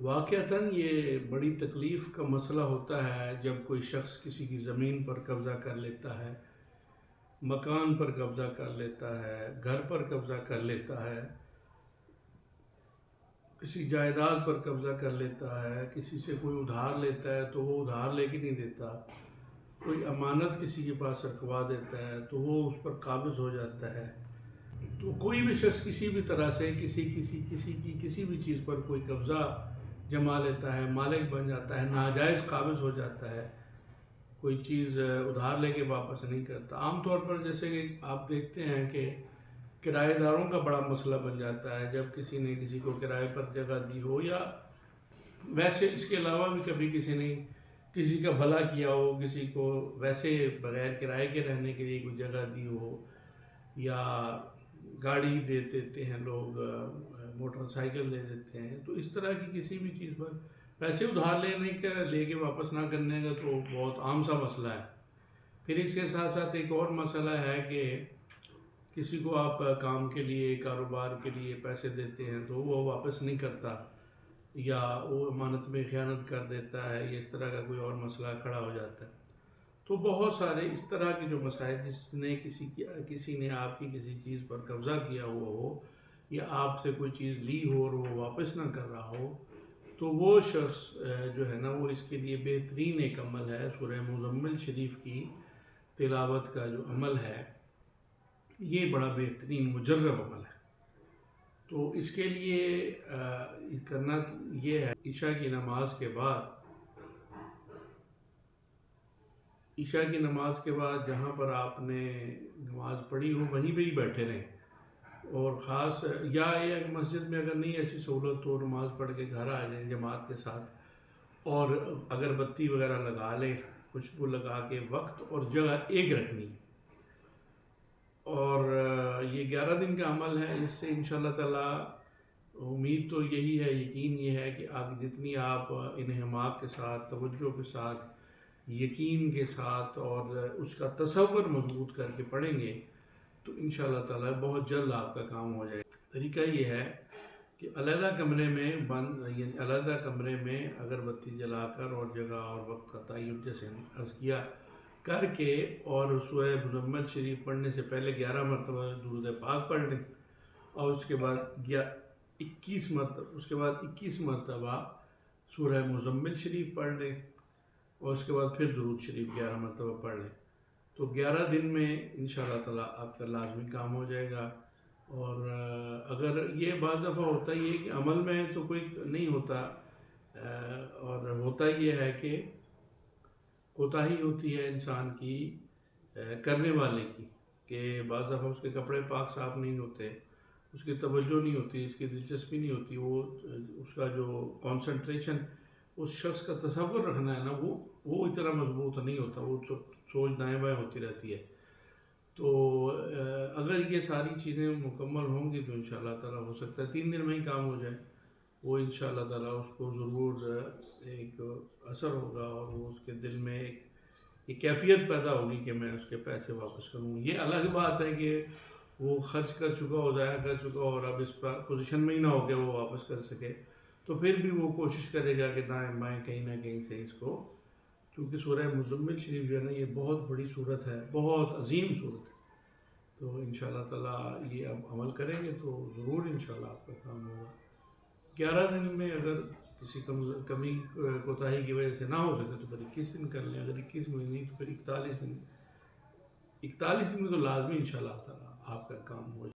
واقعتاً یہ بڑی تکلیف کا مسئلہ ہوتا ہے جب کوئی شخص کسی کی زمین پر قبضہ کر لیتا ہے، مکان پر قبضہ کر لیتا ہے، گھر پر قبضہ کر لیتا ہے، کسی جائیداد پر قبضہ کر لیتا ہے، کسی سے کوئی ادھار لیتا ہے تو وہ ادھار لے کے نہیں دیتا، کوئی امانت کسی کے پاس رکھوا دیتا ہے تو وہ اس پر قابض ہو جاتا ہے۔ تو کوئی بھی شخص کسی بھی طرح سے کسی بھی چیز پر کوئی قبضہ جما لیتا ہے، مالک بن جاتا ہے، ناجائز قابض ہو جاتا ہے، کوئی چیز ادھار لے کے واپس نہیں کرتا۔ عام طور پر جیسے کہ آپ دیکھتے ہیں کہ کرایہ داروں کا بڑا مسئلہ بن جاتا ہے جب کسی نے کسی کو کرائے پر جگہ دی ہو، یا ویسے اس کے علاوہ بھی کبھی کسی نے کسی کا بھلا کیا ہو، کسی کو ویسے بغیر کرائے کے رہنے کے لیے کوئی جگہ دی ہو، یا گاڑی دے دیتے ہیں لوگ، موٹر سائیکل دے دیتے ہیں، تو اس طرح کی کسی بھی چیز پر پیسے ادھار لے کے واپس نہ کرنے کا تو بہت عام سا مسئلہ ہے۔ پھر اس کے ساتھ ساتھ ایک اور مسئلہ ہے کہ کسی کو آپ کام کے لیے، کاروبار کے لیے پیسے دیتے ہیں تو وہ واپس نہیں کرتا، یا وہ امانت میں خیانت کر دیتا ہے، یا اس طرح کا کوئی اور مسئلہ کھڑا ہو جاتا ہے۔ تو بہت سارے اس طرح کے جو مسائل، کسی نے آپ کی کسی چیز پر قبضہ کیا ہوا ہو، یا آپ سے کوئی چیز لی ہو اور وہ واپس نہ کر رہا ہو، تو وہ شخص جو ہے نا، وہ اس کے لیے بہترین ایک عمل ہے، سورہ مزمل شریف کی تلاوت کا جو عمل ہے، یہ بڑا بہترین مجرب عمل ہے۔ تو اس کے لیے کرنا یہ ہے، عشاء کی نماز کے بعد جہاں پر آپ نے نماز پڑھی ہو وہیں پہ ہی بیٹھے رہیں، اور خاص یا ایک مسجد میں اگر نہیں ایسی سہولت تو نماز پڑھ کے گھر آ جائیں جماعت کے ساتھ، اور اگربتی وغیرہ لگا لیں، خوشبو لگا کے وقت اور جگہ ایک رکھنی ہے۔ اور یہ 11 دن کا عمل ہے، اس سے انشاءاللہ تعالیٰ امید تو یہی ہے، یقین یہ ہے کہ آگے جتنی آپ انہماک کے ساتھ، توجہ کے ساتھ، یقین کے ساتھ اور اس کا تصور مضبوط کر کے پڑھیں گے تو انشاءاللہ تعالیٰ بہت جلد آپ کا کام ہو جائے گا۔ طریقہ یہ ہے کہ علیحدہ کمرے میں اگربتی جلا کر اور جگہ اور وقت کا تعین جیسے عرض کیا کر کے، اور سورہ مزمل شریف پڑھنے سے پہلے 11 مرتبہ درود پاک پڑھ لیں، اور اس کے بعد 21 مرتبہ سورہ مزمل شریف پڑھ لیں، اور اس کے بعد پھر درود شریف 11 مرتبہ پڑھ لیں، تو 11 دن میں انشاءاللہ تعالیٰ آپ کا لازمی کام ہو جائے گا۔ اور اگر یہ بعض دفعہ ہوتا ہی ہے کہ عمل میں تو کوئی نہیں ہوتا، اور ہوتا یہ ہے کہ کوتاہی ہوتی ہے انسان کی، کرنے والے کی، کہ بعض دفعہ اس کے کپڑے پاک صاف نہیں ہوتے، اس کی توجہ نہیں ہوتی، اس کی دلچسپی نہیں ہوتی، وہ اس کا جو کانسنٹریشن، اس شخص کا تصور رکھنا ہے نا، وہ اتنا مضبوط نہیں ہوتا، وہ سوچ دائیں بائیں ہوتی رہتی ہے۔ تو اگر یہ ساری چیزیں مکمل ہوں گی تو انشاءاللہ تعالیٰ ہو سکتا ہے 3 دن میں ہی کام ہو جائے، وہ انشاءاللہ تعالیٰ اس کو ضرور ایک اثر ہوگا، اور وہ اس کے دل میں ایک کیفیت پیدا ہوگی کہ میں اس کے پیسے واپس کروں۔ یہ الگ بات ہے کہ وہ خرچ کر چکا ہو، ضائع کر چکا ہو، اور اب اس پر پوزیشن میں ہی نہ ہو کہ وہ واپس کر سکے، تو پھر بھی وہ کوشش کرے گا کہ دائیں بائیں کہیں نہ کہیں سے اس کو، کیونکہ سورہ مزمل شریف جو ہے نا، یہ بہت بڑی صورت ہے، بہت عظیم صورت ہے۔ تو انشاءاللہ تعالیٰ یہ اب عمل کریں گے تو ضرور انشاءاللہ آپ کا کام ہوگا۔ 11 دن میں اگر کسی کمی کوتاہی کی وجہ سے نہ ہو سکے تو پھر 21 دن کر لیں، اگر 21 میں نہیں تو پھر 41 دن میں تو لازمی انشاءاللہ تعالیٰ آپ کا کام ہو جائے۔